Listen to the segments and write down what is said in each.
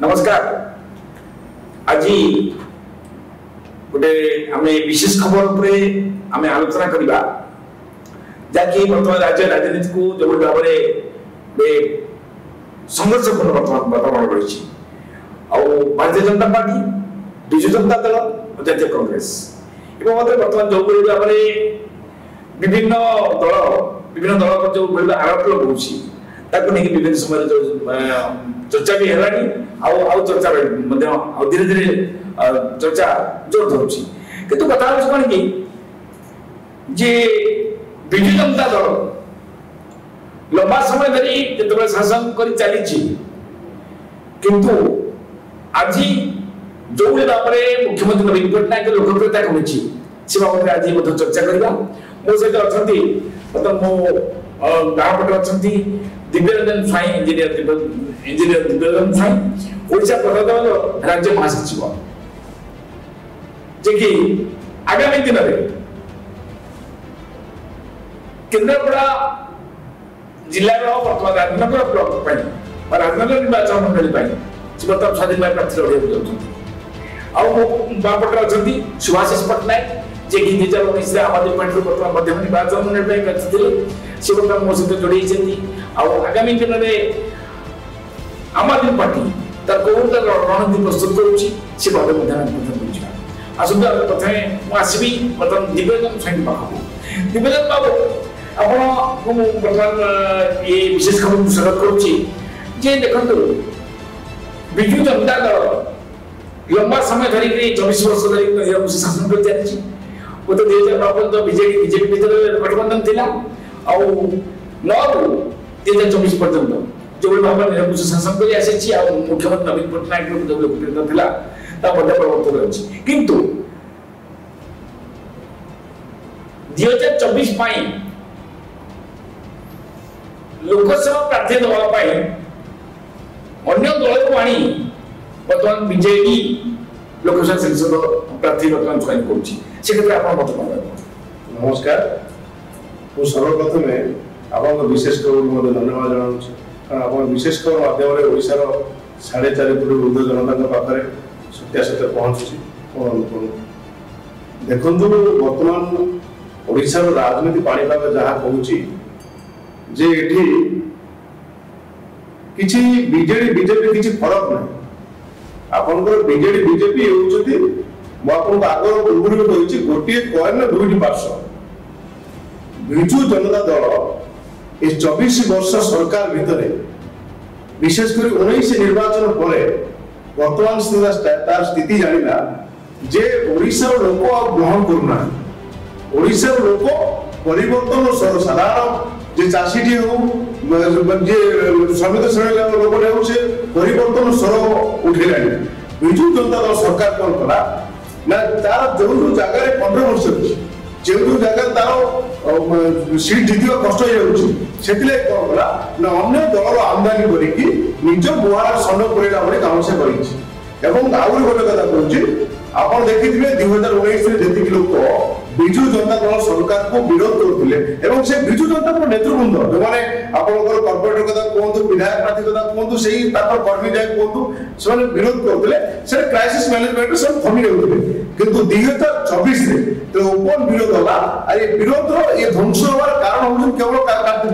नमस्कार। आज गोटे आम विशेष खबर आम आलोचना करवा जहाँकि बर्तमान राज्य राजनीति को जो भाव में संघर्षपूर्ण वातावरण रही भारतीय जनता पार्टी विजु जनता दल और जातीय कांग्रेस बर्तमान जो भाव में विभिन्न दल जो आरोप लगाऊँगी विभिन्न समय चर्चा भी है चर्चा धीरे धीरे चर्चा जोर धरुची किंतु कथा कौन कि विजु जनता दल लंबा समय धरी जो शासन कर चली किंतु आज जो भाव में मुख्यमंत्री नवीन पट्टनायक लोकप्रियता कमी से बाबद आज चर्चा करवा मो सहित अच्छा मो गाँव पटे अच्छा दिव्यरंजन स्वाई इंजीनियर दिव्यरंजन स्वाई ओडिशा प्रथम राज्य महासचिव जे कि आगामी दिन में केन्द्रापड़ा जिला बर्तमान राजनगर ब्लॉक राजनगर निर्वाचन मंडली बर्तमान स्वाधीन भाई प्रार्थी लड़ाई बापटे अच्छा सुभाषिष पट्टनायक जे कि 2019 आम आदमी पार्टी बर्तमान मध्यम निर्वाचन मंडली प्रार्थी थे सी बर्तमान मो सहित जोड़ी आगामी दिन में आम आदमी पार्टी तर कौन रणनीति प्रस्तुत करुँच आसंता प्रथमे मुझे बर्तमान दिव्यरंजन स्वाई पाखक दिव्यरंजन बाबू आपको बर्तमान ये विशेष खबर स्वागत करुँची देखो विजु जनता दल लंबा समय धरिक 24 वर्ष धरिक शासन कर चली वो तो 2009 पर्यटन बीजेपी भीतर गठबंधन थिला आउ 9 रु 2024 पर्यटन जो भाव में निरंकुश शासन कर आसी मुख्यमंत्री नवीन पट्टनायक जो लोकप्रियता थिला प्रवर्तन अच्छी किंतु 2024 लोकसभा प्रार्थी देवाई अन्य दल को आनी बर्तमान बीजेपी लोकसभा सांसद प्रार्थी बर्तमान चयन कर नमस्कार मु सर्वप्रथम आप विशेष खबर धन्यवाद जनाऊँ आप विशेष खबर माध्यम ओडार 4.5 कोटी वृद्ध जनता पाखे सत्यासत्य पहुँचुची देखु बर्तमान ओडार राजनीति पाणीपाग जहाँ कहूँ जे एठी किछि बीजेडी बीजेपी किछि फरक ना आपनकर बीजेडी बीजेपी होउछथि मो आपन आगर पूर्व में कहिछि गोटिए कॉइन दुईटी पार्श्व विजु जनता दल ए 24 वर्ष सरकार भितरे विशेष कर 19 निर्वाचन पर वर्तमान तार स्थिति जानिला जे ओडिसा लोक ग्रहण करूना ओडिसा लोक परिवर्तन साधारण जे चाषीटी हो जे श्रमिक श्रेणी लोक हो से परिवर्तन स्वर उठेलानी विजु जनता दल सरकार कौन कला ना तार जो जगह 15 वर्ष जो जगह तार सीट जीतवा कष्ट हो कौन कला ना अन्य दल आमदानी करिकी निज बुहार सन पुरेला भली काम से करिछि आउरी गोटे कथा कहूँ आप देखिए 2019 जी लोक विजु जनता दल सरकार को विरोध करते से विजु जनता दल नेतृवृंद जो मैंने आपंकर कॉर्पोरेटर कथा कहतु विधायक प्रार्थी कथा कहतु से कर्मी जाए कहतु से विरोध करते से क्राइसिस मैनेजमेंट से थमी रहते किंतु 2024 तो ओपन विरोध होला अरे विरोध ये ध्वंस होवार कारण हो केवल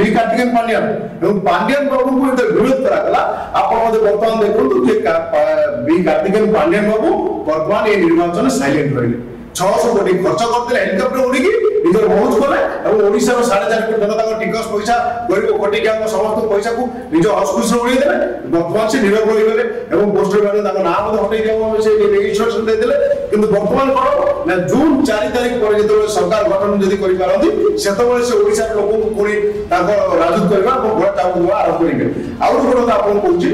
बी कार्तिकेयन पांड्यान पांड्यान बाबू को विरोध करा आप बर्तमान देखो जे बी कार्तिकेयन पांड्यान बाबू बर्तमान ये निर्वाचन साइलेंट रहिले 600 कोटी खर्च करते हेलिकॉप्टर उड़ीकी निजर मौज कले और ओडिसा रो 4.5 कोटी जनता को टिकस पैसा गरीब कोटिका समस्त पैसा को निज हस्कुस उड़ी देले वर्तमान से निरव होई गले एवं पोस्टर मैंने ताको नाम हटै दियो से रेजिस्ट्रेशन दे देले किंतु वर्तमान कोन ना जून 4 तारिख पर जेतो सरकार गठन जदी करि पारंती सेतबेले से ओडिसा लोक को कोनी ताको राजूत करबा और घोड़ा टाउ आरंभ करिके और कोन आपन कहूची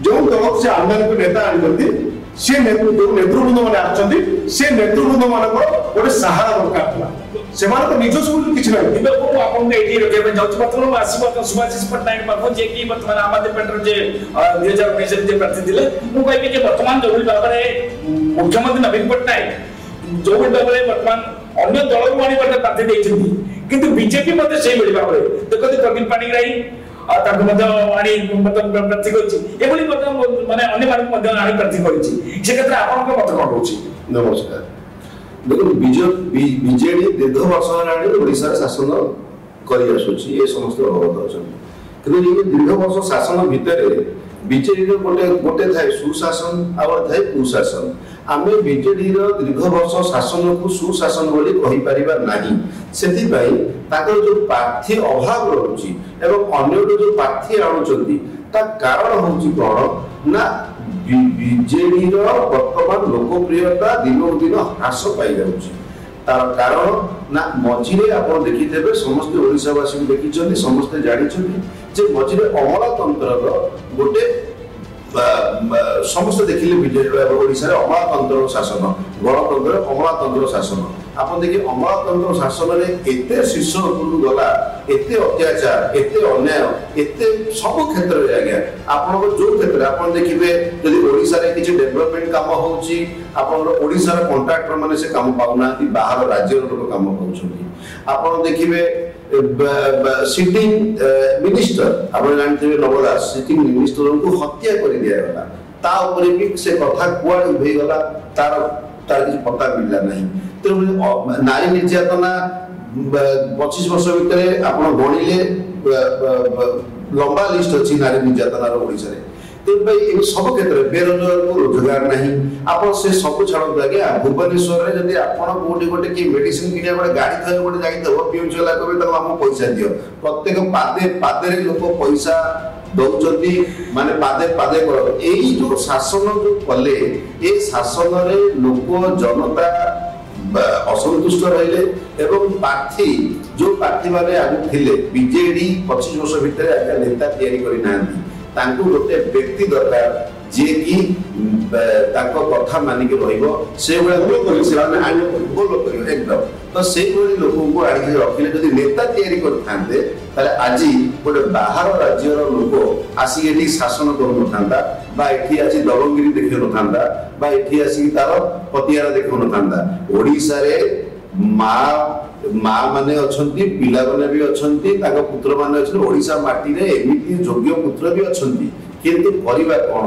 जो दल से आंदोलन को नेता आनिदंती से नेतृवृंद मैंने आछंती से नेतृवृंद मानकर गोटे सहारा दरकार था से मानक निज सब किछि नै दिबे को आपन एठी रखे में जाउछ पत्रन आसीबा सुभाषिष पट्टनायक बाबू जे कि वर्तमान आम आदमी पार्टी जे 2019 जे प्रार्थी दिले मु कहबी जे वर्तमान जो भाबरे मुख्यमंत्री नवीन पट्टनायक जो भाबरे वर्तमान अन्य दल को आनी प्रार्थी दैछंती किंतु बीजेपी मते सेही भाबरे देखो प्रवीण पाणिग्राही ତାଙ୍କୁ ମଧ୍ୟ ଆଣି ପ୍ରାର୍ଥୀ କରିଛି ଏଭଳି ମଧ୍ୟ ମାନେ ଅନ୍ୟମାନଙ୍କୁ ମଧ୍ୟ ଆଣି ପ୍ରାର୍ଥୀ କରିଛି ସେ କ୍ଷେତ୍ରରେ ଆପଣଙ୍କ ମତ କ'ଣ ରହୁଛି? ନମସ୍କାର। ଦେଖନ୍ତୁ ବିଜେଡି ଦୀର୍ଘ ବର୍ଷ ହେଲାଣି ଓଡ଼ିଶାରେ ଶାସନ କରି ଆସୁଛି ଏ ସମସ୍ତେ ଅବଗତ ଅଛନ୍ତି କିନ୍ତୁ ଏ ଦୀର୍ଘ ବର୍ଷ ଶାସନ ଭିତରେ ବିଜେଡିର ଗୋଟେ ଥାଏ ସୁଶାସନ ଆଉ ଗୋଟେ ଥାଏ କୁଶାସନ। ଆମେ ବିଜେଡିର ଦୀର୍ଘ ବର୍ଷ ଶାସନକୁ ସୁଶାସନ ବୋଲି କହିପାରିବା ନାହିଁ ସେଥିପାଇଁ ତାଙ୍କର ଯୋଉ ପ୍ରାର୍ଥୀ ଅଭାବ ରହୁଛି ଏବଂ ଅନ୍ୟଠୁ ଯୋଉ ପ୍ରାର୍ଥୀ ଆଣୁଛନ୍ତି ତା କାରଣ ହଉଛି କ'ଣ ନା ବିଜେଡିର ବର୍ତ୍ତମାନ ଲୋକପ୍ରିୟତା ଦିନକୁ ଦିନ ହ୍ରାସ ପାଇଯାଉଛି। ତାର କାରଣ ନା ମଝିରେ ଆପଣ ଦେଖିଥିବେ ସମସ୍ତେ ଓଡ଼ିଶାବାସୀଙ୍କୁ ଦେଖିଛନ୍ତି ସମସ୍ତେ ଜାଣିଛନ୍ତି ଯେ ମଝିରେ ଅମଲାତନ୍ତ୍ରର ଗୋଟେ ସମସ୍ତେ ଦେଖିଲେ ବିଜେଡି ଓଡ଼ିଶାରେ ଅମଲାତନ୍ତ୍ରର ଶାସନ ଗଣତନ୍ତ୍ର ଅମଲାତନ୍ତ୍ର ଶାସନ ଆପଣ ଦେଖି ଅମଲାତନ୍ତ୍ର ଶାସନରେ ଏତେ ଶୀର୍ଷ ଉପରକୁ ଗଲା ଏତେ ଅତ୍ୟାଚାର ଏତେ ଅନ୍ୟାୟ ଏତେ ସବୁ କ୍ଷେତ୍ରରେ ଆଜ୍ଞା ଆପଣଙ୍କ ଯୋଉ କ୍ଷେତ୍ରରେ ଆପଣ ଦେଖିବେ ଯଦି ଓଡ଼ିଶାରେ କିଛି ଡେଭଲପମେଣ୍ଟ କାମ ହଉଛି ଆପଣଙ୍କର ଓଡ଼ିଶାର କଣ୍ଟ୍ରାକ୍ଟର ମାନେ ସେ କାମ ପାଉନାହାନ୍ତି ବାହାର ରାଜ୍ୟର ଲୋକ କାମ ପାଉଛନ୍ତି। ଆପଣ ଦେଖିବେ ସିଟିଂ ମିନିଷ୍ଟର ଆପଣ ଜାଣିଥିବେ ନବ ଦାସ ସିଟିଂ ମିନିଷ୍ଟରଙ୍କୁ ହତ୍ୟା କରି ଦିଆଗଲା ତା ଉପରେ ବି ସେ କଥା କୁଆଡ଼େ ଉଭେଇଗଲା ତାର କିଛି ପତା ମିଳିଲା ନାହିଁ। ତେଣୁ ନାରୀ ନିର୍ଯାତନା 25 ବର୍ଷ ଭିତରେ ଆପଣ ଗଣିଲେ ଲମ୍ବା ଲିଷ୍ଟ ଅଛି ନାରୀ ନିର୍ଯାତନାର ଓଡ଼ିଶାରେ। ତେଣୁପାଇଁ ଏ ସବୁ କ୍ଷେତ୍ରରେ ବେରୋଜଗାରକୁ ରୋଜଗାର ନାହିଁ ଆପଣ ସେ ସବୁ ଛାଡ଼ନ୍ତୁ ଆଜ୍ଞା ଭୁବନେଶ୍ୱରରେ ଯଦି ଆପଣ କୋଉଠି ଗୋଟେ କିଏ ମେଡିସିନ କିଣିବା ଗୋଟେ ଗାଡ଼ି ଥରେ ଗୋଟେ ଯାଇଥିବ ପିଉଚ ହେଲା କହିବେ ତାକୁ ଆମକୁ ପଇସା ଦିଅ ପ୍ରତ୍ୟେକ ପାଦରେ ଲୋକ ପଇସା ଦଉଛନ୍ତି ମାନେ ପାଦେ କର ଏଇ ଯୋଉ ଶାସନ ଯୋଉ କଲେ ଏ ଶାସନରେ ଲୋକ ଜନତା ଅସନ୍ତୁଷ୍ଟ ରହିଲେ ଏବଂ ପ୍ରାର୍ଥୀ ଯୋଉ ପ୍ରାର୍ଥୀ ମାନେ ଆଗକୁ ଥିଲେ ବିଜେଡି 25 ବର୍ଷ ଭିତରେ ଆଜ୍ଞା ନେତା ତିଆରି କରିନାହାନ୍ତି ତାଙ୍କୁ ଗୋଟେ ବ୍ୟକ୍ତି ଦରକାର ଯିଏ କି ତାଙ୍କ କଥା ମାନିକି ରହିବ ସେଇଭଳିଆ ସେମାନେ ଭଲ କରିବ ଏକଦମ ତ ସେଇଭଳି ଲୋକଙ୍କୁ ଆଣିକି ରଖିଲେ ଯଦି ନେତା ତିଆରି କରିଥାନ୍ତେ ତାହେଲେ ଆଜି ଗୋଟେ ବାହାର ରାଜ୍ୟର ଲୋକ ଆସିକି ଏଠି ଶାସନ କରୁନଥାନ୍ତା ବା ଏଠି ଆସି ଦବଙ୍ଗିରି ଦେଖାଉନଥାନ୍ତା ବା ଏଠି ଆସିକି ତାର ପତିଆରା ଦେଖାଉନଥାନ୍ତା। ଓଡ଼ିଶାରେ ମା ମାନେ ଅଛନ୍ତି ପିଲାମାନେ ବି ଅଛନ୍ତି ତାଙ୍କ ପୁତ୍ର ମାନେ ଅଛନ୍ତି ଓଡ଼ିଶା ମାଟିରେ ଏମିତି ଯୋଗ୍ୟ ପୁତ୍ର ବି ଅଛନ୍ତି କିନ୍ତୁ କରିବା କ'ଣ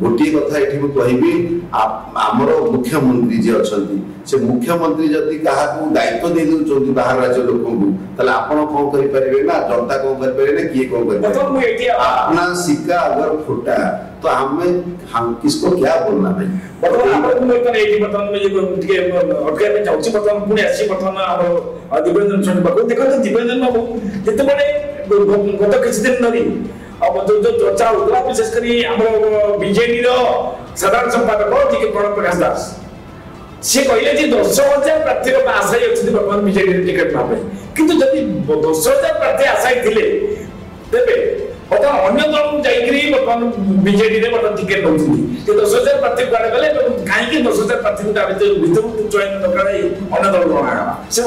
ଗୋଟିଏ କଥା ଏଠି ମୁଁ କହିବି ଆମର ମୁଖ୍ୟମନ୍ତ୍ରୀ ଯିଏ ଅଛନ୍ତି ସେ ମୁଖ୍ୟମନ୍ତ୍ରୀ ଯଦି କାହାକୁ ଦାୟିତ୍ୱ ଦେଇ ଦେଉଛନ୍ତି ବାହାର ରାଜ୍ୟ ଲୋକଙ୍କୁ ତାହେଲେ ଆପଣ କ'ଣ କରିପାରିବେ ନା ଜନତା କ'ଣ କରିପାରିବେ ନା କିଏ କ'ଣ କରିପାରିବେ अपना सिक्का अगर फूटा तो हमें हम किसको क्या बोलना भाई ବର୍ତ୍ତମାନ ଆପଣ ବର୍ତ୍ତମାନ ଏଇଠି ବର୍ତ୍ତମାନ ଟିକେ ଅଟକାଇବା ପାଇଁ ଚାହୁଁଛି ବର୍ତ୍ତମାନ ପୁଣି ଆସିଛି ବର୍ତ୍ତମାନ ଆମର ଦିବ୍ୟରଞ୍ଜନ ସ୍ୱାଇଁ ପାଖକୁ ଦେଖନ୍ତୁ ଦିବ୍ୟରଞ୍ଜନ ବାବୁ ଯେତେବେଳେ ଗତ କିଛି ଦିନ ଧରି ଯୋଉ ଚର୍ଚ୍ଚା ହଉଥିଲା ବିଶେଷ କରି ଆମର ବିଜେଡିର ସାଧାରଣ ସମ୍ପାଦକ ଯିଏ ପ୍ରଣବ ପ୍ରକାଶ ଦାସ ସେ କହିଲେ ଯେ 10,000 ପ୍ରାର୍ଥୀର ଆଶାୟୀ ଅଛନ୍ତି ବର୍ତ୍ତମାନ ବିଜେଡିର ଟିକେଟ ନେବା ପାଇଁ କିନ୍ତୁ ଯଦି 10,000 ପ୍ରାର୍ଥୀ ଆଶାୟୀ ଥିଲେ ତେବେ ବର୍ତ୍ତମାନ ଅନ୍ୟ ଦଳକୁ ଯାଇକରି ବର୍ତ୍ତମାନ ବିଜେଡିରେ ବର୍ତ୍ତମାନ ଟିକେଟ ନେଉଛନ୍ତି ଯେ 10,000 ପ୍ରାର୍ଥୀ କୁଆଡ଼େ ଗଲେ କାହିଁକି 10,000 ପ୍ରାର୍ଥୀକୁ ତା ଭିତରକୁ ଚୟନ ଦରକାର ଅନ୍ୟ ଦଳ ଜଣାଗଲା ସେ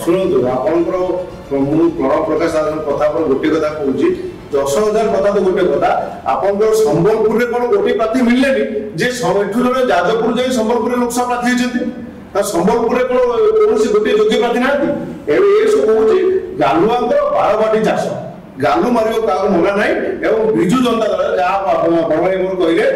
ଶୁଣନ୍ତୁ ଆପଣଙ୍କର ମୁଁ ପ୍ରଣବ ପ୍ରକାଶ ଦାସଙ୍କ କଥା ଆପଣ ଗୋଟିଏ କଥା କହୁଛି 10,000 କଥା ତ ଗୋଟେ କଥା ଆପଣଙ୍କର ସମ୍ବଲପୁରରେ କ'ଣ ଗୋଟିଏ ପ୍ରାର୍ଥୀ ମିଳିଲେନି ଯେ ଏଠୁ ଜଣେ ଯାଜପୁର ଯାଇ ସମ୍ବଲପୁରରେ ଲୋକସଭା ପ୍ରାର୍ଥୀ ହେଇଛନ୍ତି ତା ସମ୍ବଲପୁରରେ କ'ଣ କୌଣସି ଗୋଟିଏ ଯୋଗ୍ୟ ପ୍ରାର୍ଥୀ ନାହାନ୍ତି ଏବେ ଏସବୁ କହୁଛି ଗାଲୁଆଙ୍କର ବାରବାଟୀ ଚାଷ ଗାଲୁ ମାରିବ କାହାକୁ ମନା ନାହିଁ ଏବଂ ବିଜୁ ଜନତା ଦଳରେ ଯାହା ବଡ଼ଭାଇ ମୋର କହିଲେ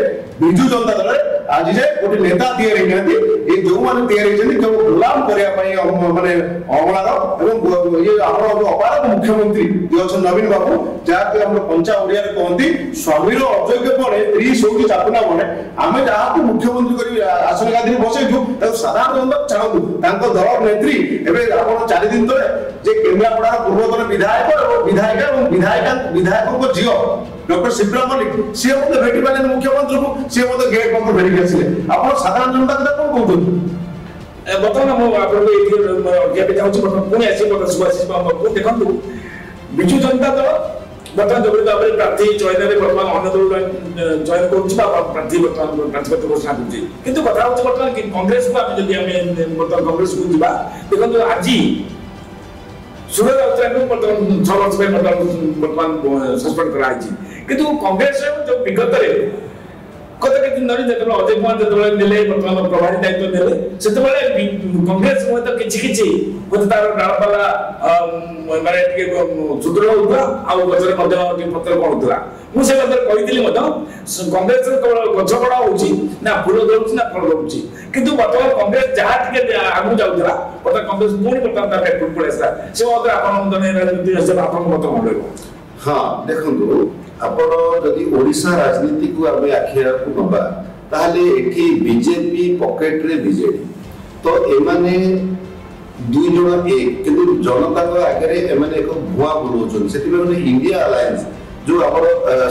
ବିଜୁ ଜନତା ଦଳରେ ଆଜି ଯାଏ ଗୋଟେ ନେତା ତିଆରି ହେଇନାହାନ୍ତି ଏ ଯୋଉମାନେ ତିଆରି ହେଇଛନ୍ତି କେବଳ ଗୁଲାମ କରିବା ପାଇଁ ମାନେ ଅମଳାର ଏବଂ ଇଏ ଆମର ଅପାର ମୁଖ୍ୟମନ୍ତ୍ରୀ ଯିଏ ଅଛନ୍ତି ନବୀନ ବାବୁ ଯାହାକି ଆମର ପଞ୍ଚା ଓଡ଼ିଆରେ କହନ୍ତି ସ୍ୱାମୀର ଅଯୋଗ୍ୟ ପରେ ସ୍ତ୍ରୀ ଶୋଇକି ଚାପୁନା ବନେ ଆମେ ଯାହାକୁ ମୁଖ୍ୟମନ୍ତ୍ରୀ କରି ଆସନ ଗାଦିରେ ବସେଇଛୁ ତାକୁ ସାଧାରଣ ଜନତା ଚାହୁଁଛୁ ତାଙ୍କ ଦଳ ନେତ୍ରୀ ଏବେ ଆପଣ 4 ଦିନ ତଳେ ଯେ କେନ୍ଦ୍ରାପଡ଼ାର ପୂର୍ବତନ ବିଧାୟକ ଏବଂ ବିଧାୟିକା ଏବଂ ବିଧାୟକଙ୍କ ଝିଅ डॉक्टर शिप्रा मलिक सी मत भेटी पाले मुख्यमंत्री को सी मत गेट पर भेटी आसिले आपण साधारण जनता कथा कोन कहउछ बतन मो आपण एठी के पे जाउछ बतन पुनी आसी बतन सुभाषिष बाबू को देखंतु बिजु जनता दल बतन जबरे बाबरे प्रार्थी चयन रे बतन अन्य दल चयन करूछ बा प्रार्थी बतन प्रार्थी घोषणा करूछ किंतु कथा होछ बतन कि कांग्रेस को हम जदी हमें बतन कांग्रेस को दिबा देखंतु आजी सुरेश राउतराय को 6 वर्ष पे वर्तमान सस्पेंड करा किंतु कांग्रेस जो विगत रे कते दिन धरी जब अजय कुमार जब नेले बर्तमान प्रभारी दायित्व नेले से कांग्रेस तो किछि होते तार डालपाला माने सुदृढ़ होता आ गचरे पत्र कौन होता मुझे कही कांग्रेस गच बड़ा होची ना फूल दौर ना फल दौर किंतु बर्तमान कांग्रेस जहाँ आगू जाऊला बर्तमान कांग्रेस पुणी बर्तमान बैकवर्ड पड़े से राजनीति आप मत कौन रही हाँ देखो आपण जदि ओडिशा राजनीति को आमे आखिरा को नबा ताले एठी बीजेपी पॉकेट रे बीजेडी तो एमाने दुई जण एक किंतु जनता को आगे एमाने एक भुआ बुलोचन सेति में इंडिया अलायंस जो आपण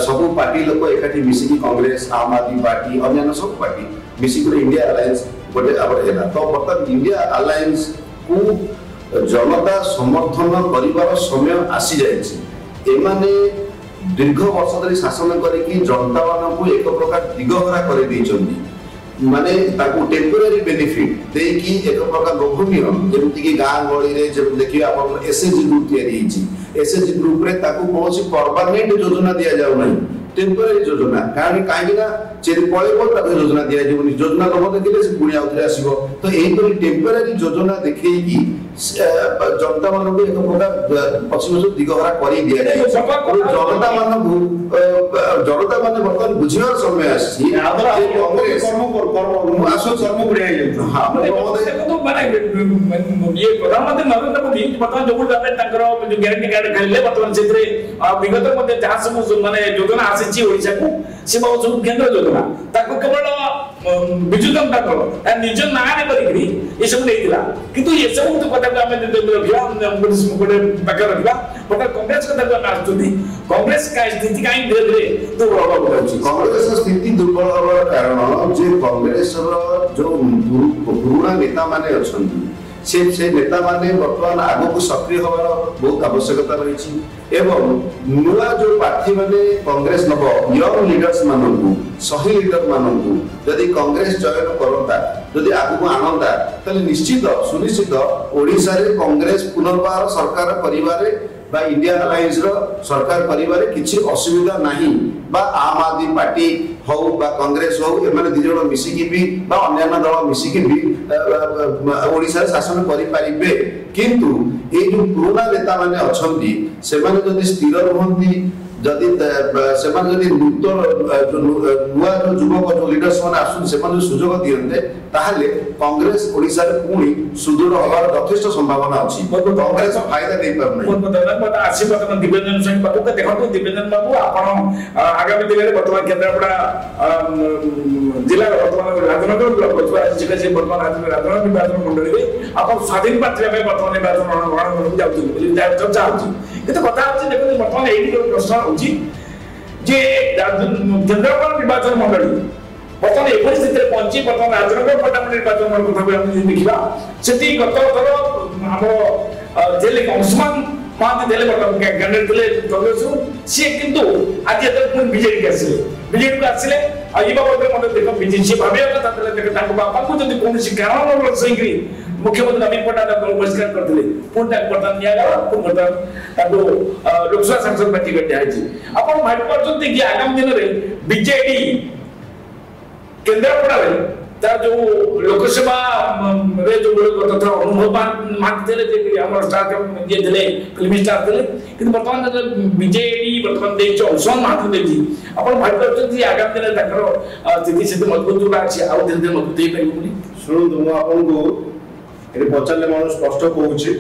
सब पार्टी लोक एकाठी मिसिकी कांग्रेस आम आदमी पार्टी अन्य सब पार्टी मिसिकी इंडिया अलायंस गोटे आबर हेला तो बर्तमान इंडिया अलायंस को जनता समर्थन करिवार समय आसी जायछि एमाने दीर्घ वर्ष धरी शासन करके जनता मान एक प्रकार दिगहरा कर माने टेम्पोरारी बेनिफिट देकी एक प्रकार लोभनीय जमती कि गाँ गली रे जब देखिए आप एसएचजी ग्रुप तैयारी एसएचजी ग्रुप रे ताकू कौन परमानेंट योजना दिया जाऊ नहीं टेम्पोरारी योजना कारण कहीं चेरी पड़ेब तक योजना दि जाऊनी योजना लोभ देखिले से पुणी आउथरे आसीबो तो एही टेम्पोरारी योजना देखैकी जनता मान एक प्रकार पश्चिम दिगहरा कर दिया जाए जनता मान बर्तमान बुझार समय आसी कांग्रेस प्रधानमंत्री नरेंद्र मोदी बर्तमान जो ग्यारंटी कार्ड खेलिले बर्तमान से विगत जहाँ सब माने योजना आसी ओडिशा को से बहुत केंद्र योजना ताको केवल विजु जनता दल निज ना करी ये सब नहीं किंतु ये सब तो कथा आम गोटे पाखे रखा बट कांग्रेस कथा को आसुँच कांग्रेस का स्थिति कहीं धीरे धीरे दुर्बल होगा कांग्रेस स्थिति दुर्बल होवार कारण जे कांग्रेस जो पुराना नेता माने अछंती से नेता माने वर्तमान आगो को सक्रिय होवार बहुत आवश्यकता रही एवं नुआ जो प्रार्थी माने कांग्रेस नब यंग लीडर्स मानू सही लीडर मानू यदि कांग्रेस चयन करता यदि आगु आनंदा तले निश्चित सुनिश्चित ओडिशा रे कांग्रेस पुनर्बार सरकार परिवारे बा इंडिया अलायंस रो सरकार परिवारे किछि असुविधा नाही बा आम आदमी पार्टी हो बा कांग्रेस हो एमाने दिजण मिसिकी भी बा अन्य दल मिसिकी भी ओडिशा शासन करि परिबे किंतु ए जो पुराना नेता माने अछंती से माने जदि स्थिर रहंती जदि से माने जदि नूतन नुआ जो युवक जो लीडर्स माने आसुन से माने सुजोग दियन्ते ताहले कांग्रेस ओडिशा रे पुणी सुदृढ़ होबार यथेष्ट संभावना अछि कांग्रेस फायदा दे पर नै बहुत धन्यवाद आसी बर्तमान दिव्यंजन सिंह बाबू के देखो दिव्यंजन बाबू आपण आगामी दिन में बर्तमान केन्द्रापड़ा जिला बर्तमान राजनगर ब्लॉक होइबा जिका से बर्तमान राजनगर निर्वाचन मंडली रे आपण स्वाधीन प्रार्थी में बर्तमान निर्वाचन जाउछु बोली चर्चा होछि किंतु कथा होछि देखो बर्तमान एही प्रश्न होछि जे केन्द्रापड़ा निर्वाचन मंडली बर्तमान एपरी स्थिति पहुंची बर्तमान राजनगर पट्टामुंडी निर्वाचन मंडल कथा हम देखा से गत थर आम जेल अंशुमान महांती देले बर्तमान कैंडिडेट थे कांग्रेस सी किंतु आज पुणी बीजेडी आसिले बीजेडी को आसिले ये बाबद मत देख बीजेडी भाविया कथा बापा को जब कौन कारण दर्शाई मुख्यमंत्री नवीन पट्टनायक बहिष्कार करते पुणी बर्तमान निगला पुणी बर्तमान लोकसभा सांसद टिकट दिखाई आप भाई कि आगामी दिन में बीजेडी केन्द्रापड़ा तार जो लोकसभा रे जो तथा अनुभव मानते थे हमर स्टार ये थे फिल्म स्टार थे कि बर्तमान बीजेडी बर्तमान देछ अंशुमान महांती देछि आपण भाई करछथि आगामी दिन ताकर स्थिति से मजबूत होगा अछि आ धीरे धीरे मजबूत हे परिबुनी सुनु तुम आपन को ए पचाले मन स्पष्ट कहूछि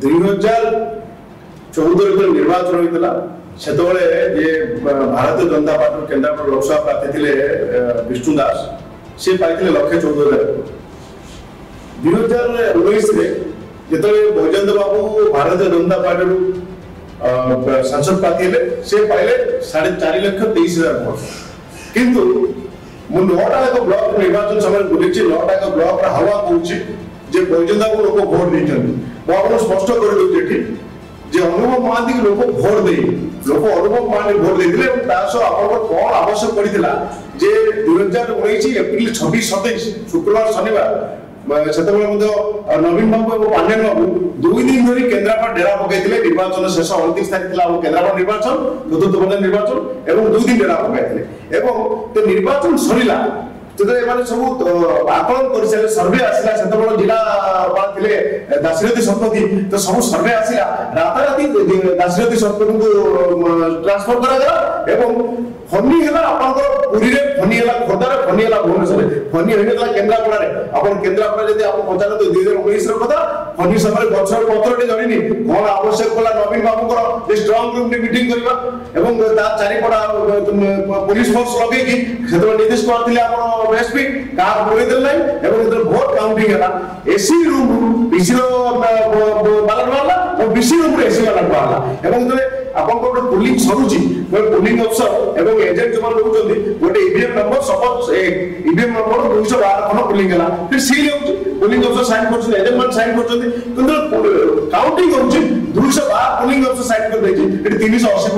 2014 रे निर्वाचन होइतला सेतबेले जे भारतीय जनता पार्टी केन्द्रापड़ा लोकसभा प्रार्थी थे विष्णु दास से पाइले 1,14,000 2019 रे जेतले भोजेंद्र बाबू भारतीय जनता पार्टी सांसद प्रार्थी हेले से पाइले 4,23,000 भोट किंतु मु 9टा ब्लॉक निर्वाचन समय बुलिछि 9टा ब्लॉक रा हवा कहूछि जे भोजेंद्र बाबू लोक भोट दैछन मु आपन स्पष्ट कर दउ जेठी जे अनुभव महांती के लोक भोट दे लोक अनुभव महांती भोट देथिले और तासो आपन कोन आवश्यक पड़िथिला जे 2019 एप्रिल 26-27 शुक्रवार शनिवार ସେତେବେଳେ ମଧ୍ୟ ନବୀନ ବାବୁ ଏବଂ ପାଣ୍ଡିଆନ ବାବୁ 2 ଦିନ ଧରି କେନ୍ଦ୍ରାପଡ଼ା ଡେରା ପକାଇଥିଲେ। ନିର୍ବାଚନ ଶେଷ 29 ତାରିଖ ଥିଲା ଆମ କେନ୍ଦ୍ରାପଡ଼ା ନିର୍ବାଚନ, ଚତୁର୍ଥ ପର୍ଯ୍ୟାୟ ନିର୍ବାଚନ, ଏବଂ 2 ଦିନ ଡେରା ପକାଇଥିଲେ। ଏବଂ ନିର୍ବାଚନ ସରିଲା ଯେତେବେଳେ ଏମାନେ ସବୁ ଆକଳନ କରିସାରିଲେ, ସର୍ଭେ ଆସିଲା, ସେତେବେଳେ ଜିଲ୍ଲାପାଳ ଥିଲେ ଦାଶରଥୀ ଶତପଥୀ, ତ ସବୁ ସର୍ଭେ ଆସିଲା, ରାତାରାତି ଦାଶରଥୀ ଶତପଥୀଙ୍କୁ ଟ୍ରାନ୍ସଫର କରାଗଲା ଏବଂ ଫନି ହେଲା ଆପଣଙ୍କର ପୁରୀରେ, ଫନି ହେଲା ଖୋର୍ଦ୍ଧାରେ, ଫନି ହେଲା ଭୁବନେଶ୍ୱରରେ, ଫନି ହୋଇନଥିଲା କେନ୍ଦ୍ରାପଡ଼ାରେ। ଆପଣ କେନ୍ଦ୍ରାପଡ଼ା ଯଦି ଆପଣ ପଚାରନ୍ତୁ 2019 ର କଥା, ଫନି ସମୟରେ ଗଛର ପତ୍ରଟି ଧରିନି, କଣ ଆବଶ୍ୟକ କଲା ନବୀନ ବାବୁଙ୍କର ଯେ ଷ୍ଟ୍ରଙ୍ଗ ରୁମ୍ ମିଟିଂ କରିବା ଏବଂ ତା ଚାରିପଟା ପୋଲିସ ଫୋର୍ସ ଲଗେଇକି ସେତେବେଳେ ନିର୍ଦ୍ଦେଶ କରିଥିଲେ ଆପଣ ଏସପି କାହା ପୁରେଇ ଦେଲେ ନାହିଁ। ଏବଂ ଯେତେବେଳେ ଭୋଟ କାଉଣ୍ଟିଂ ହେଲା, ଏସି ରୁମ୍ ପିସିର ବାଲାଟ ବାହାରିଲା ଏବଂ ବିସି ରୁମ୍ ଏସି ବାଲାଟ ବାହାରିଲା। ଏବଂ ଯେତେବେଳେ ଆପଣଙ୍କର ଗୋଟେ ପୋଲିଂ ସରୁଛି, ପୋଲିଂ ଅଫିସର ଏବଂ ଏଜେଣ୍ଟ ଯୋଉମାନେ ରହୁଛନ୍ତି, ଗୋଟେ EVM number suppose EVM number 212 ଖଣ୍ଡ ପୋଲିଂ ହେଲା, ସିଲ୍ ହେଉଛି, ପୋଲିଂ ଅଫିସର ସାଇନ୍ କରୁଛନ୍ତି, ଏଜେଣ୍ଟ ମାନେ ସାଇନ୍ କରୁଛନ୍ତି, କିନ୍ତୁ କାଉଣ୍ଟିଂ ହେଉଛି 212 ପୋଲିଂ ଅଫିସର ସାଇନ୍ କରିଦେଇଛି, ଏଠି 380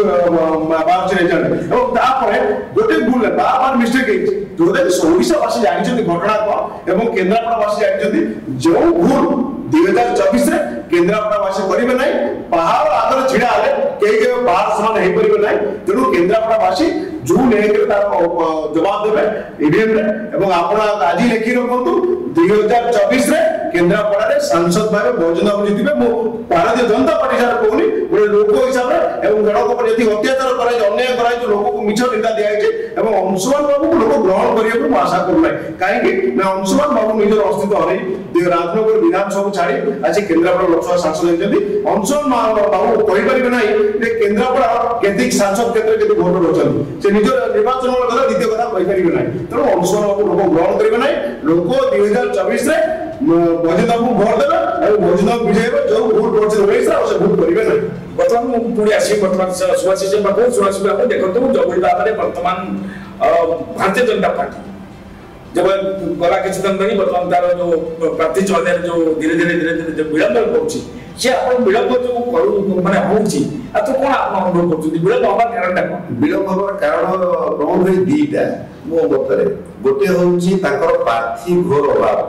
ବାହାରୁଛି ରେଜଲ୍ଟ। ଏବଂ ତାପରେ ଗୋଟେ ଭୁଲ ବାର ମିଷ୍ଟେକ୍ ହେଇଛି, ଯୋଉଟା ଓଡ଼ିଶାବାସୀ ଜାଣିଛନ୍ତି ଘଟଣା କଣ ଏବଂ କେନ୍ଦ୍ରାପଡ଼ାବାସୀ ଜାଣିଛନ୍ତି ଯେଉଁ ଭୁଲ 2024 ରେ କେନ୍ଦ୍ରାପଡ଼ାବାସୀ କରିବେ ନାହିଁ। ପାହାଡ଼ ଆଗରେ ଛିଡ଼ା ହେଲେ କେହି ପାହାଡ଼ ସମାନ ହେଇପାରିବେ ନାହିଁ। ତେଣୁ କେନ୍ଦ୍ରାପଡ଼ାବାସୀ ଜୁନ୍ 1 ରେ ତାର ଜବାବ ଦେବେ ଇଭିଏମ୍ ରେ। ଏବଂ ଆପଣ ଆଜି ଲେଖି ରଖନ୍ତୁ 2024 ରେ କେନ୍ଦ୍ରାପଡ଼ାରେ ସାଂସଦ ଭାବେ ବୈଜୟନ୍ତ ବାବୁ ଜିତିବେ। ମୁଁ ଭାରତୀୟ ଜନତା ପାର୍ଟି ହିସାବରେ କହୁନି, ଗୋଟେ ଲୋକ ହିସାବରେ ଏବଂ ଜଣଙ୍କ ଉପରେ ଯଦି ଅତ୍ୟାଚାର କରାଯାଇଛି, ଅନ୍ୟାୟ କରାଯାଇଛି, ଲୋକଙ୍କୁ ମିଛ ନିନ୍ଦା ଦିଆଯାଇଛି ଏବଂ ଅଂଶୁମାନ ବାବୁଙ୍କୁ ଲୋକ ଗ୍ରହଣ କରିବାକୁ ମୁଁ ଆଶା କରୁନାହିଁ। କାହିଁକି ନା ଅଂଶୁମାନ ବାବୁ ନିଜର ଅସ୍ତିତ୍ୱ ହରେଇ ରାଜନଗର ବିଧାନସଭାକୁ ଛାଡ଼ି ଆଜି କେନ୍ଦ୍ରାପଡ଼ା ଲୋକସଭା ସାଂସଦ ହେଇଛନ୍ତି। ଅଂଶୁମାନ ବାବୁ କହିପାରିବେ ନାହିଁ ଯେ କେନ୍ଦ୍ରାପଡ଼ା କେତିକି ସାଂସଦ କ୍ଷେତ୍ରରେ କେତେ ଭୋଟର ଅଛନ୍ତି, ସେ ନିଜ ନିର୍ବାଚନ କଥା ଦ୍ୱିତୀୟ କଥା କହିପାରିବେ ନାହିଁ। ତେଣୁ ଅଂଶୁମାନ ବାବୁ ଲୋକ ଗ୍ରହଣ କରିବେ ନାହିଁ। ଲୋକ 2024 ରେ ବୈଜୟନ୍ତ ବାବୁ ଭୋଟ ଦେବେ ଏବଂ ବୈଜୟନ୍ତ ବାବୁ ବିଜୟ ହେବେ। ଯୋଉ ଭୁଲ କରୁছে 19 ରେ ସେ ଭୁଲ କରିବେ ନାହିଁ। ବର୍ତ୍ତମାନ ମୁଁ ପୁଣି ଆସିବି ବର୍ତ୍ତମାନ ସୁଭାଷିଷ ପାଖକୁ। ସୁଭାଷିଷ ବାବୁ ଦେଖନ୍ତୁ, ଯୋଉଭଳି ଭାବରେ ବର୍ତ୍ତମାନ ଭାରତୀୟ ଜନତା ପାର୍ଟି ଯେବେ ଗଲା କିଛି ଦିନ ଧରି ବର୍ତ୍ତମାନ ତାର ଯୋଉ ପ୍ରାର୍ଥୀ ଚୟନରେ ଯୋଉ ଧୀରେ ଧୀରେ ଯୋଉ ବିଳମ୍ବ କରୁଛି, ସେ ଆପଣ ବିଳମ୍ବ ଯୋଉ ମାନେ ହଉଛି, ଆଉ କଣ ଆପଣ ଅନୁଭବ କରୁଛନ୍ତି? ବିଳମ୍ବ ହବାର କାରଣଟା କଣ? ବିଳମ୍ବ ହବାର କାରଣ ପ୍ରମୁଖ ଦିଟା ମୋ ମତରେ। ଗୋଟେ ହଉଛି ତାଙ୍କର ପ୍ରାର୍ଥୀ ଘୋର ଅଭାବ।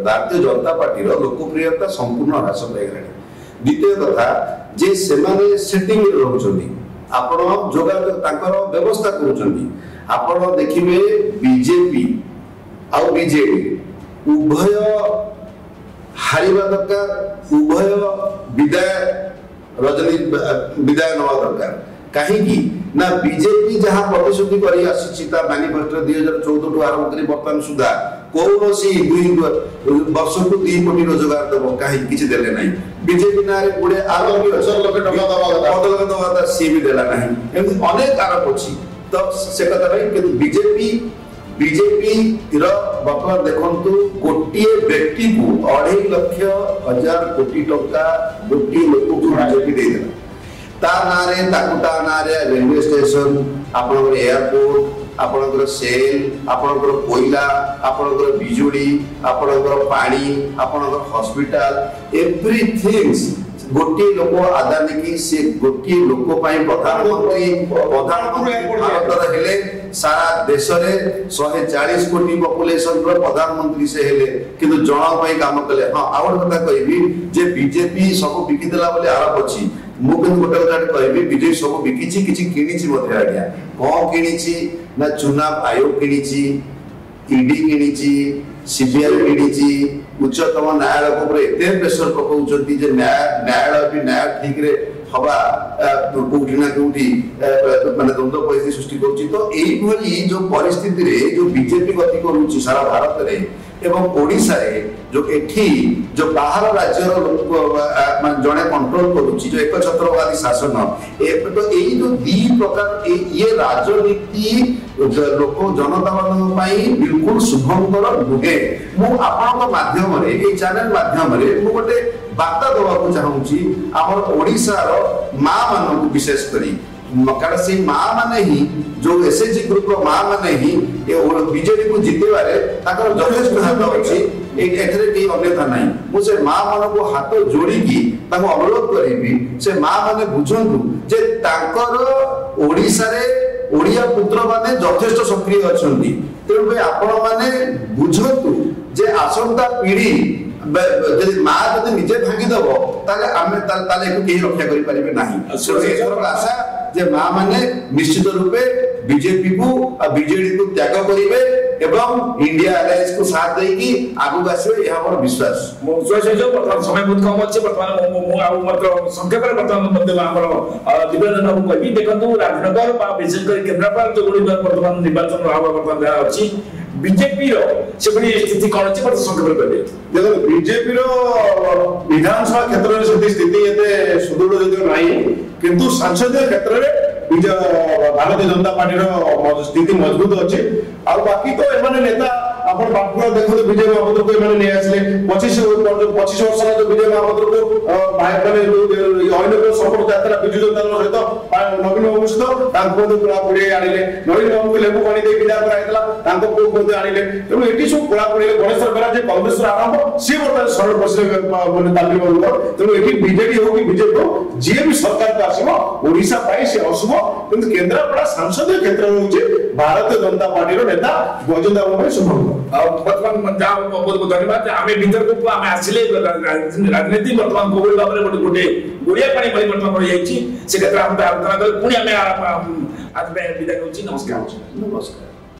ଭାରତୀୟ ଜନତା ପାର୍ଟିର ଲୋକପ୍ରିୟତା ସମ୍ପୂର୍ଣ୍ଣ ହ୍ରାସ ପାଇଗଲାଣି। ଦ୍ୱିତୀୟ କଥା ଯେ ସେମାନେ ସେଟିଂରେ ରହୁଛନ୍ତି, ଆପଣ ଯୋଗାଯୋଗ ତାଙ୍କର ବ୍ୟବସ୍ଥା କରୁଛନ୍ତି। ଆପଣ ଦେଖିବେ ବିଜେପି ଆଉ ବିଜେଡି ଉଭୟ ହାରିବା ଦରକାର, ଉଭୟ ବିଦାୟ ନେବା ଦରକାର। କାହିଁକି ନା ବିଜେପି ଯାହା ପ୍ରତିଶ୍ରୁତି କରି ଆସିଛି ତା ମ୍ୟାନିଫେଷ୍ଟୋ 2014 ଠୁ ଆରମ୍ଭ କରି ବର୍ତ୍ତମାନ ସୁଦ୍ଧା କୌଣସି 2 ବର୍ଷକୁ 2 କୋଟି ରୋଜଗାର ଦେବ, କାହିଁକି କିଛି ଦେଲେ ନାହିଁ। ବିଜେପି ନାଁରେ ଗୁଡ଼େ ଆରୋପ ଅଛି, 10 ଲକ୍ଷ ଟଙ୍କା ଦେବା ସିଏ ବି ଦେଲା ନାହିଁ। ଏମିତି ଅନେକ ଆରୋପ ଅଛି, ତ ସେ କଥା ନାହିଁ। କିନ୍ତୁ ବିଜେପି ର ବର୍ତ୍ତମାନ ଦେଖନ୍ତୁ ଗୋଟିଏ ବ୍ୟକ୍ତିକୁ 2.5 ଲକ୍ଷ କୋଟି ଟଙ୍କା ଗୋଟିଏ ଲୋକକୁ ବିଜେପି ଦେଇଦେଲା। ତା ନାଁରେ ତା ନାଁରେ ରେଲୱେ ଷ୍ଟେସନ, ଆପଣଙ୍କର ଏୟାରପୋର୍ଟ, ଆପଣଙ୍କର ସେଲ୍, ଆପଣଙ୍କର କୋଇଲା, ଆପଣଙ୍କର ବିଜୁଳି, ଆପଣଙ୍କର ପାଣି, ଆପଣଙ୍କର ହସ୍ପିଟାଲ, ଏଭ୍ରିଥିଙ୍ଗ ଗୋଟିଏ ଲୋକ ଆଦାନୀ କି ସେ ଗୋଟିଏ ଲୋକ ପାଇଁ ପ୍ରଧାନମନ୍ତ୍ରୀ ଭାରତର ହେଲେ। ସାରା ଦେଶରେ 140 କୋଟି ପପୁଲେସନ ର ପ୍ରଧାନମନ୍ତ୍ରୀ ସେ ହେଲେ, କିନ୍ତୁ ଜଣ ପାଇଁ କାମ କଲେ। ହଁ, ଆଉ ଗୋଟେ କଥା କହିବି ଯେ ବିଜେପି ସବୁ ବିକିଦେଲା ବୋଲି ଆରୋପ ଅଛି। ମୁଁ କିନ୍ତୁ ଗୋଟେ କଥା କହିବି, ବିଜେପି ସବୁ ବିକିଛି, କିଛି କିଣିଛି ମଧ୍ୟ। ଆଜ୍ଞା, କଣ କିଣିଛି ନା ଚୁନାବ ଆୟୋଗ କିଣିଛି, ଇଡି କିଣିଛି, ସିବିଆଇ କିଣିଛି। ଉଚ୍ଚତମ ନ୍ୟାୟାଳୟ ଉପରେ ଏତେ ପ୍ରେସର ପକାଉଛନ୍ତି ଯେ ନ୍ୟାୟାଳୟ ବି ନ୍ୟାୟ ଠିକରେ ହବା କୋଉଠି ନା କୋଉଠି ମାନେ ଦ୍ୱନ୍ଦ୍ୱ ପରିସ୍ଥିତି ସୃଷ୍ଟି କରୁଛି। ତ ଏଇଭଳି ଯୋଉ ପରିସ୍ଥିତିରେ ଯୋଉ ବିଜେପି ଗତି କରୁଛି ସାରା ଭାରତରେ ଏବଂ ଓଡ଼ିଶାରେ, ଯୋଉ ଏଠି ଯୋଉ ବାହାର ରାଜ୍ୟର ଜଣେ କଣ୍ଟ୍ରୋଲ କରୁଛି, ଯୋଉ ଏକଛତ୍ରବାଦୀ ଶାସନ, ତ ଏଇ ଯୋଉ 2 ପ୍ରକାର ଇଏ ରାଜନୀତି ଲୋକ ଜନତାମାନଙ୍କ ପାଇଁ ବିଲକୁଲ ଶୁଭଙ୍କର ନୁହେଁ। ମୁଁ ଆପଣଙ୍କ ମାଧ୍ୟମରେ, ଏଇ ଚ୍ୟାନେଲ ମାଧ୍ୟମରେ ମୁଁ ଗୋଟେ ବାର୍ତ୍ତା ଦେବାକୁ ଚାହୁଁଛି ଆମର ଓଡ଼ିଶାର ମା ମାନଙ୍କୁ, ବିଶେଷ କରି କାରଣ ସେଇ ମା ମାନେ ହିଁ, ଯୋଉ ଏସଏଚଜି ଗ୍ରୁପର ମା ମାନେ ହିଁ ବିଜେଡି କୁ ଜିତେଇବାରେ ତାଙ୍କର ଯଥେଷ୍ଟ ହାତ ଅଛି, ଏଥିରେ କେହି ଅନ୍ୟଥା ନାହିଁ। ମୁଁ ସେ ମା ମାନଙ୍କୁ ହାତ ଯୋଡ଼ିକି ତାଙ୍କୁ ଅନୁରୋଧ କରିବି, ସେ ମା ମାନେ ବୁଝନ୍ତୁ ଯେ ତାଙ୍କର ଓଡ଼ିଶାରେ ଓଡ଼ିଆ ପୁତ୍ର ମାନେ ଯଥେଷ୍ଟ ସକ୍ରିୟ ଅଛନ୍ତି। ତେଣୁକରି ଆପଣ ମାନେ ବୁଝନ୍ତୁ ଯେ आसंता पीढ़ी जदि माँ जदि निजे भांगीदेव ताले कहीं रक्षा कर आशा जे माँ मैंने निश्चित रूपे बीजेपी को बीजेडी को त्याग करेंगे एवं इंडिया अलायंस को साथ देगी आगु आसवे यह हमर विश्वास समय बहुत कम अच्छे बर्तमान संक्षेप दिव्यांजन बाबू कहि देखो राजनगर विशेषकर केन्द्रापड़ा जो बर्तमान निर्वाचन बर्तमान अच्छी बीजेपी स्थिति कौन अच्छी संक्षेप कहे देखो बीजेपी विधानसभा क्षेत्र में स्थिति ये सुदृढ़ जदिव नहीं किंतु संसदीय क्षेत्र में भारतीय जनता पार्टी स्थिति मजबूत अच्छे आ बाकी तो एमाने नेता अपन बापुरा देखो विजय महापात्र को एमाने नहीं आसले 25 वर्ष जो विजय महापात्र को माने अहिलेको सपोर्ट यात्रा विजु जनता सहित नवीन बाबू सहित तांको पुरा पुड़ी आनिले नवीन बाबू को लेबू पानी दे विदा कराइतला तांको को कोते आनिले तेणु एटी सब पुरा पुड़ी गणेश सरकार जे कांग्रेस आरंभ सी बर्तमान सरल बसिले माने ताली बाबू तेणु एटी बीजेडी हो कि बीजेपी जे भी सरकार को आसीबो ओडिसा पाई से असुबो किंतु केन्द्रापड़ा संसदीय क्षेत्र होउचे भारतीय जनता पार्टी रो नेता गजेंद्र बाबू शुभम बर्तमान बहुत बहुत धन्यवाद आम भीतर को आम आसिले राजनीति बर्तमान कोविड भाव में गोटे गुड़िया पानी भली बर्तमान रही जाइए से क्षेत्र में आलोचना कर पुणी आम आज विदाय होची नमस्कार।